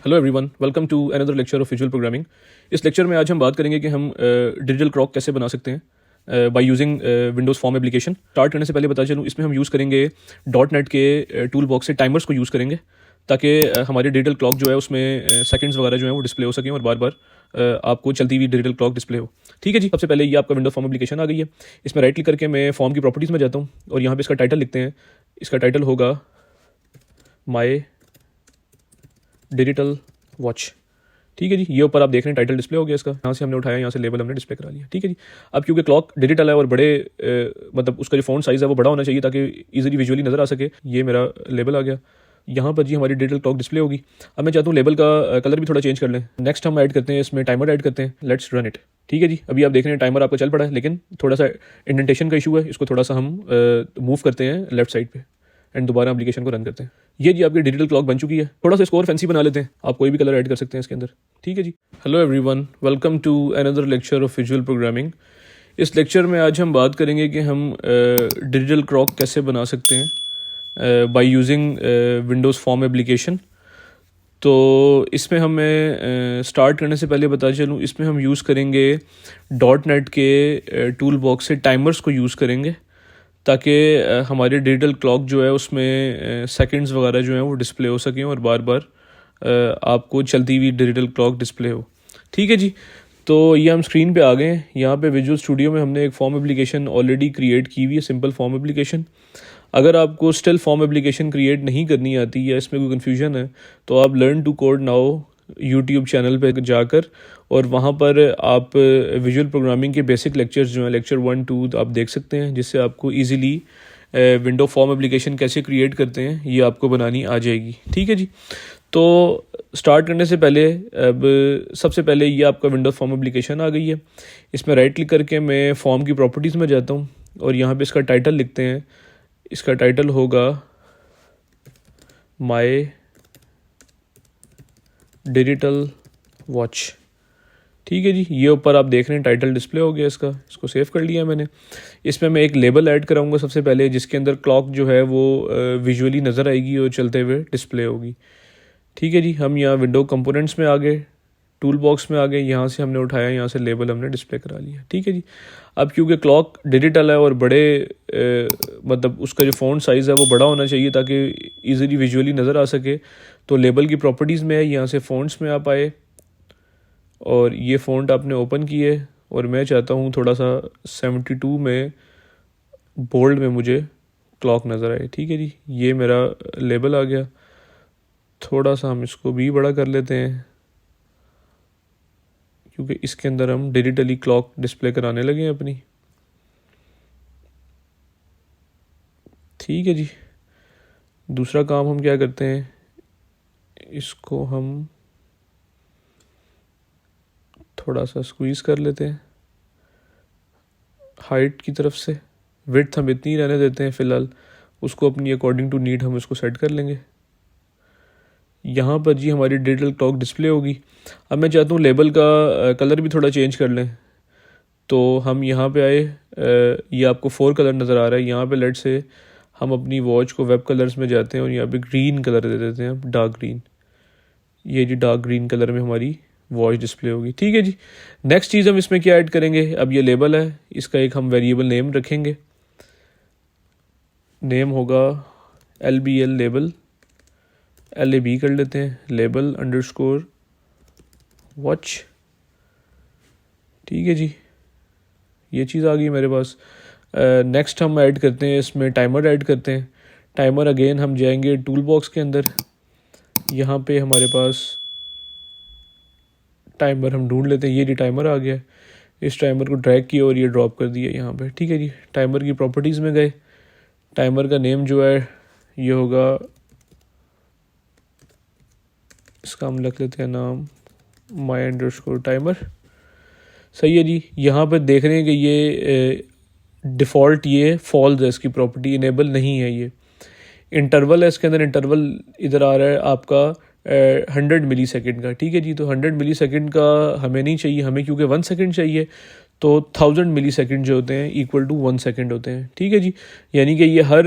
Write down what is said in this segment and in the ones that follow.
Hello everyone, welcome to another lecture of visual programming. इस lecture में आज हम बात करेंगे कि हम डिजिटल क्लॉक कैसे बना सकते हैं by using Windows form application. Start करने से पहले बता चलूँ, इसमें हम यूज़ करेंगे डॉट नेट के टूल बॉक्स से टाइमर्स को यूज़ करेंगे ताकि हमारी डिजिटल क्लॉक जो है उसमें सेकंड्स वगैरह जो है वो डिस्प्ले हो सकें और बार बार आपको चलती हुई डिजिटल क्लॉक डिस्प्ले हो। ठीक है जी। सबसे पहले ये आपका विंडो फॉर्म एप्लीकेशन आ गई है। इसमें राइट क्लिक करके मैं फॉर्म की प्रॉपर्टीज़ में जाता हूँ और यहाँ पे इसका टाइटल लिखते हैं। इसका टाइटल होगा माई डिजिटल वॉच। ठीक है जी। ये ऊपर आप देख रहे हैं टाइटल डिस्प्ले हो गया इसका। यहाँ से हमने उठाया, यहाँ से लेबल हमने डिस्प्ले करा लिया। ठीक है जी। अब क्योंकि क्लॉक डिजिटल है और बड़े मतलब उसका जो फ़ॉन्ट साइज़ है वो बड़ा होना चाहिए ताकि इजीली विजुअली नज़र आ सके। ये मेरा लेबल आ गया। यहाँ पर जी हमारी डिजिटल क्लॉक डिस्प्ले होगी। अब मैं चाहता हूँ लेबल का कलर भी थोड़ा चेंज कर लें। नेक्स्ट हम ऐड करते हैं, इसमें टाइमर ऐड करते हैं। Let's run it. ठीक है जी। अभी आप देख रहे हैं टाइमर आपका चल पड़ा है, लेकिन थोड़ा सा इंडेंटेशन का इशू है। इसको थोड़ा सा हम मूव करते हैं लेफ्ट साइड पे एंड दोबारा एप्लीकेशन को रन करते हैं। ये जी आपकी डिजिटल क्लॉक बन चुकी है। थोड़ा सा स्कोर फैंसी बना लेते हैं, आप कोई भी कलर ऐड कर सकते हैं इसके अंदर। ठीक है जी। Hello everyone, welcome to another lecture of visual programming. इस लेक्चर में आज हम बात करेंगे कि हम डिजिटल क्लॉक कैसे बना सकते हैं by using Windows form application. तो इसमें हमें स्टार्ट करने से पहले बता चलूँ, इसमें हम यूज़ करेंगे डॉट नेट के टूल बॉक्स से टाइमर्स को यूज़ करेंगे ताकि हमारी डिजिटल क्लॉक जो है उसमें सेकंड्स वगैरह जो हैं वो डिस्प्ले हो सकें और बार बार आपको चलती हुई डिजिटल क्लॉक डिस्प्ले हो। ठीक है जी। तो ये हम स्क्रीन पे आ गए हैं। यहाँ पे विजुअल स्टूडियो में हमने एक फॉर्म एप्लीकेशन ऑलरेडी क्रिएट की हुई है, सिंपल फॉर्म एप्लीकेशन। अगर आपको स्टिल फॉर्म एप्लीकेशन क्रिएट नहीं करनी आती या इसमें कोई कन्फ्यूजन है तो आप learn to code now YouTube channel पे जाकर और वहाँ पर आप विजुअल प्रोग्रामिंग के बेसिक लेक्चर्स जो हैं, लेक्चर 1, 2 आप देख सकते हैं, जिससे आपको इजीली विंडो फॉर्म एप्लीकेशन कैसे क्रिएट करते हैं ये आपको बनानी आ जाएगी। ठीक है जी। तो स्टार्ट करने से पहले अब सबसे पहले ये आपका विंडो फॉर्म एप्लीकेशन आ गई है। इसमें राइट क्लिक करके मैं फॉर्म की प्रॉपर्टीज़ में जाता हूँ और यहाँ पर इसका टाइटल लिखते हैं। इसका टाइटल होगा माई डिजिटल वॉच। ठीक है जी। ये ऊपर आप देख रहे हैं टाइटल डिस्प्ले हो गया इसका। इसको सेव कर लिया मैंने। इसमें मैं एक लेबल ऐड कराऊंगा सबसे पहले, जिसके अंदर क्लॉक जो है वो विजुअली नज़र आएगी और चलते हुए डिस्प्ले होगी। ठीक है जी। हम यहाँ विंडो कंपोनेंट्स में आ गए, टूल बॉक्स में आ गए, यहाँ से हमने उठाया, यहाँ से लेबल हमने डिस्प्ले करा लिया। ठीक है जी। अब क्योंकि क्लॉक डिजिटल है और बड़े मतलब उसका जो फ़ॉन्ट साइज़ है वो बड़ा होना चाहिए ताकि ईज़िली विजुअली नज़र आ सके, तो लेबल की प्रॉपर्टीज़ में है, यहाँ से फ़ॉन्ट्स में आप आए और ये फ़ॉन्ट आपने ओपन किए और मैं चाहता हूँ थोड़ा सा 72 में बोल्ड में मुझे क्लॉक नज़र आए। ठीक है जी। ये मेरा लेबल आ गया। थोड़ा सा हम इसको भी बड़ा कर लेते हैं क्योंकि इसके अंदर हम डिजिटली क्लॉक डिस्प्ले कराने लगे हैं अपनी। ठीक है जी। दूसरा काम हम क्या करते हैं, इसको हम थोड़ा सा स्क्वीज़ कर लेते हैं हाइट की तरफ से। विड्थ हम इतनी रहने देते हैं फ़िलहाल, उसको अपनी अकॉर्डिंग टू नीड हम उसको सेट कर लेंगे। यहाँ पर जी हमारी डिजिटल क्लॉक डिस्प्ले होगी। अब मैं चाहता हूँ लेबल का कलर भी थोड़ा चेंज कर लें, तो हम यहाँ पे आए। ये आपको 4 कलर नज़र आ रहा है। यहाँ पे लेट से हम अपनी वॉच को वेब कलर्स में जाते हैं और यहाँ पे ग्रीन कलर दे देते हैं, डार्क ग्रीन। ये जी डार्क ग्रीन कलर में हमारी वॉच डिस्प्ले होगी। ठीक है जी। नेक्स्ट चीज़ हम इसमें क्या ऐड करेंगे, अब ये लेबल है, इसका एक हम वेरिएबल नेम रखेंगे। नेम होगा LBL लेबल, LAB कर लेते हैं, लेबल अंडरस्कोर वॉच। ठीक है जी। ये चीज़ आ गई मेरे पास। नेक्स्ट हम ऐड करते हैं, इसमें टाइमर ऐड करते हैं। टाइमर अगेन हम जाएंगे टूल बॉक्स के अंदर, यहाँ पे हमारे पास टाइमर हम ढूंढ लेते हैं। ये जी टाइमर आ गया। इस टाइमर को ड्रैग किया और ये ड्रॉप कर दिया यहाँ पे। ठीक है जी। टाइमर की प्रॉपर्टीज़ में गए, टाइमर का नेम जो है ये होगा, इसका हम रख लेते हैं नाम माई अंडरस्कोर टाइमर। सही है जी। यहाँ पर देख रहे हैं कि ये डिफ़ॉल्ट ये फॉल्स है, इसकी प्रॉपर्टी इनेबल नहीं है। ये इंटरवल है, इसके अंदर इंटरवल इधर आ रहा है आपका 100 मिली सेकेंड का। ठीक है जी। तो 100 मिली सेकेंड का हमें नहीं चाहिए, हमें क्योंकि 1 सेकेंड चाहिए, तो 1000 मिली सेकेंड जो होते हैं इक्वल टू 1 सेकेंड होते हैं। ठीक है जी। यानी कि ये हर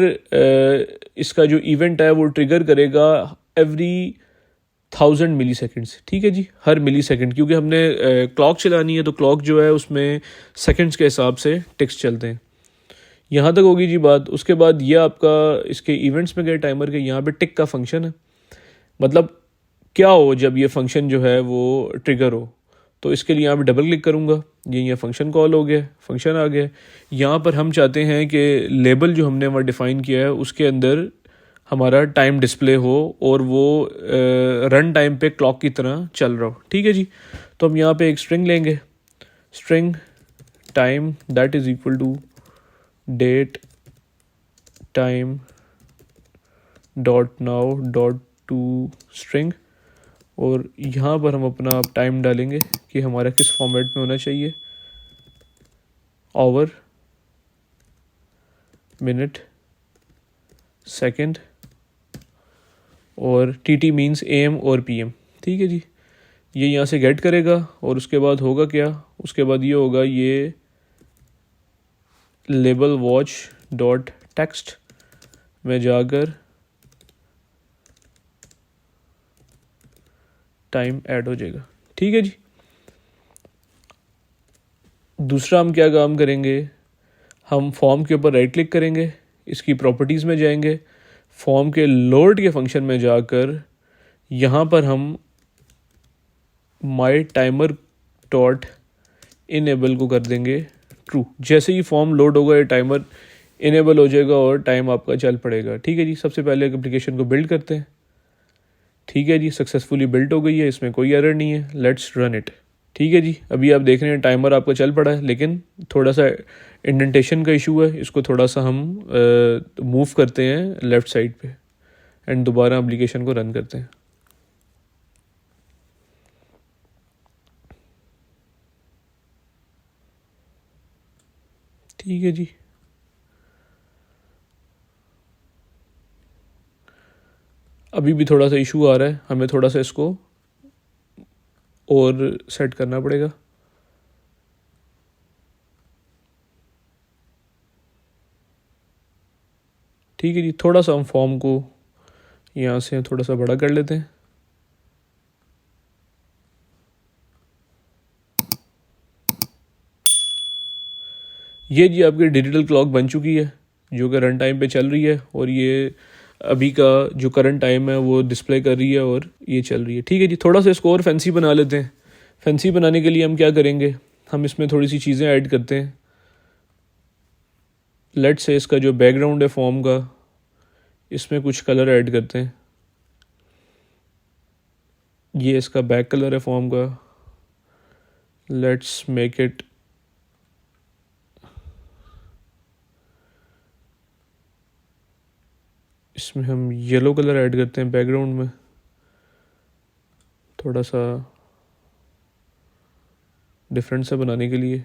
इसका जो इवेंट है वो ट्रिगर करेगा एवरी 1000 मिली सेकेंड्स, ठीक है जी, हर मिली सेकेंड, क्योंकि हमने क्लॉक चलानी है तो क्लॉक जो है उसमें सेकेंड्स के हिसाब से टिक्स चलते हैं। यहाँ तक होगी जी बात। उसके बाद ये आपका इसके इवेंट्स में गए टाइमर के, यहाँ पे टिक का फंक्शन है, मतलब क्या हो जब ये फंक्शन जो है वो ट्रिगर हो। तो इसके लिए यहाँ पे डबल क्लिक करूँगा, ये फंक्शन कॉल हो गया, फंक्शन आ गया। यहाँ पर हम चाहते हैं कि लेबल जो हमने वहाँ डिफ़ाइन किया है उसके अंदर हमारा टाइम डिस्प्ले हो और वो रन टाइम पे क्लॉक की तरह चल रहा हो, ठीक है जी। तो हम यहाँ पे एक स्ट्रिंग लेंगे, string time that is equal to date time dot now dot to string, और यहाँ पर हम अपना टाइम डालेंगे कि हमारा किस फॉर्मेट में होना चाहिए, आवर, मिनट, सेकंड, और टीटी मींस एम और पीएम, ठीक है जी। ये यहाँ से गेट करेगा और उसके बाद होगा क्या, उसके बाद ये होगा, ये लेबल वॉच डॉट टेक्स्ट में जाकर टाइम ऐड हो जाएगा, ठीक है जी। दूसरा हम क्या काम करेंगे, हम फॉर्म के ऊपर राइट क्लिक करेंगे, इसकी प्रॉपर्टीज़ में जाएंगे, फॉर्म के लोड के फंक्शन में जाकर यहाँ पर हम माई टाइमर डॉट इनेबल को कर देंगे ट्रू। जैसे ही फॉर्म लोड होगा ये टाइमर इनेबल हो जाएगा और टाइम आपका चल पड़ेगा, ठीक है जी। सबसे पहले एप्लीकेशन को बिल्ड करते हैं, ठीक है जी, सक्सेसफुली बिल्ड हो गई है, इसमें कोई एरर नहीं है, लेट्स रन इट, ठीक है जी। अभी आप देख रहे हैं टाइमर आपका चल पड़ा है, लेकिन थोड़ा सा इंडेंटेशन का इशू है, इसको थोड़ा सा हम मूव करते हैं लेफ़्ट साइड पे एंड दोबारा एप्लीकेशन को रन करते हैं। ठीक है जी, अभी भी थोड़ा सा इशू आ रहा है, हमें थोड़ा सा इसको और सेट करना पड़ेगा। ठीक है जी, थोड़ा सा हम फॉर्म को यहाँ से थोड़ा सा बड़ा कर लेते हैं। ये जी आपकी डिजिटल क्लॉक बन चुकी है जो कि रन टाइम पे चल रही है, और ये अभी का जो करंट टाइम है वो डिस्प्ले कर रही है और ये चल रही है। ठीक है जी, थोड़ा सा इसको और फैंसी बना लेते हैं। फैंसी बनाने के लिए हम क्या करेंगे, हम इसमें थोड़ी सी चीज़ें ऐड करते हैं। लेट्स से इसका जो बैकग्राउंड है फॉर्म का, इसमें कुछ कलर ऐड करते हैं। ये इसका बैक कलर है फॉर्म का, लेट्स मेक इट इसमें हम येलो कलर ऐड करते हैं बैकग्राउंड में, थोड़ा सा डिफरेंट सा बनाने के लिए।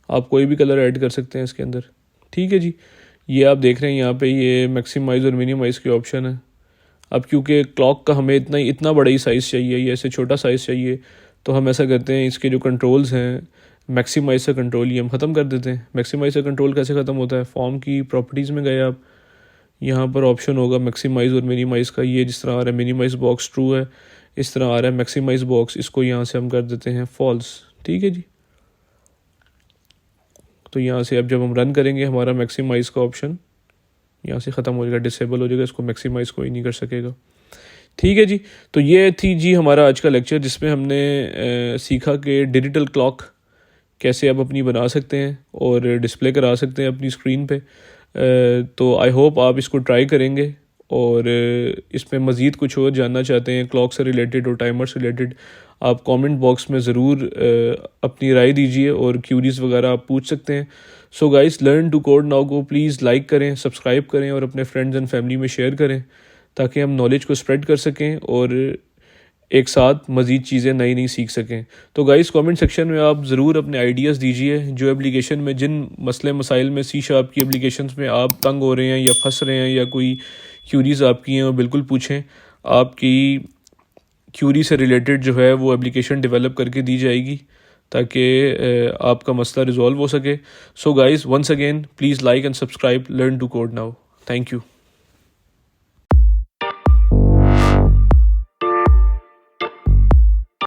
आप कोई भी कलर ऐड कर सकते हैं इसके अंदर। ठीक है जी, ये आप देख रहे हैं यहाँ पे ये मैक्सिमाइज़ और मिनिमाइज़ के ऑप्शन है। अब क्योंकि क्लॉक का हमें इतना बड़ा ही साइज़ चाहिए, ये ऐसे छोटा साइज़ चाहिए, तो हम ऐसा करते हैं, इसके जो कंट्रोल्स हैं मैक्सिमाइज़ से कंट्रोल ये हम ख़त्म कर देते हैं। मैक्सिमाइज़ से कंट्रोल कैसे ख़त्म होता है, फॉर्म की प्रॉपर्टीज़ में गए आप, यहाँ पर ऑप्शन होगा मैक्सिमाइज़ और मिनिमाइज़ का। ये जिस तरह आ रहा है मिनिमाइज़ बॉक्स ट्रू है, इस तरह आ रहा है मैक्सिमाइज़ बॉक्स, इसको यहाँ से हम कर देते हैं फॉल्स। ठीक है जी, तो यहाँ से अब जब हम रन करेंगे हमारा मैक्सिमाइज़ का ऑप्शन यहाँ से ख़त्म हो जाएगा, डिसेबल हो जाएगा, इसको मैक्सिमाइज़ कोई नहीं कर सकेगा। ठीक है जी, तो ये थी जी हमारा आज का लेक्चर, जिसमें हमने सीखा कि डिजिटल क्लॉक कैसे आप अपनी बना सकते हैं और डिस्प्ले करा सकते हैं अपनी स्क्रीन पे। तो आई होप आप इसको ट्राई करेंगे, और इसमें मज़ीद कुछ और जानना चाहते हैं क्लॉक से रिलेटेड और टाइमर से रिलेटेड, आप कमेंट बॉक्स में ज़रूर अपनी राय दीजिए और क्यूरीज वगैरह आप पूछ सकते हैं। So guys, learn to code now को प्लीज़ लाइक करें, सब्सक्राइब करें और अपने फ्रेंड्स एंड फैमिली में शेयर करें, ताकि हम नॉलेज को स्प्रेड कर सकें और एक साथ मज़ीद चीज़ें नई नई सीख सकें। तो गाइस, कमेंट सेक्शन में आप ज़रूर अपने आइडियाज़ दीजिए, जो एप्लीकेशन में जिन मसले मसाइल में सी शार्प की एप्लीकेशंस में आप तंग हो रहे हैं या फंस रहे हैं या कोई क्यूरीज आपकी हैं, वो बिल्कुल पूछें। आपकी क्यूरी से रिलेटेड जो है वो एप्लीकेशन डेवलप करके दी जाएगी, ताकि आपका मसला रिजॉल्व हो सके। So guys, once again please like and subscribe learn to code now. Thank you.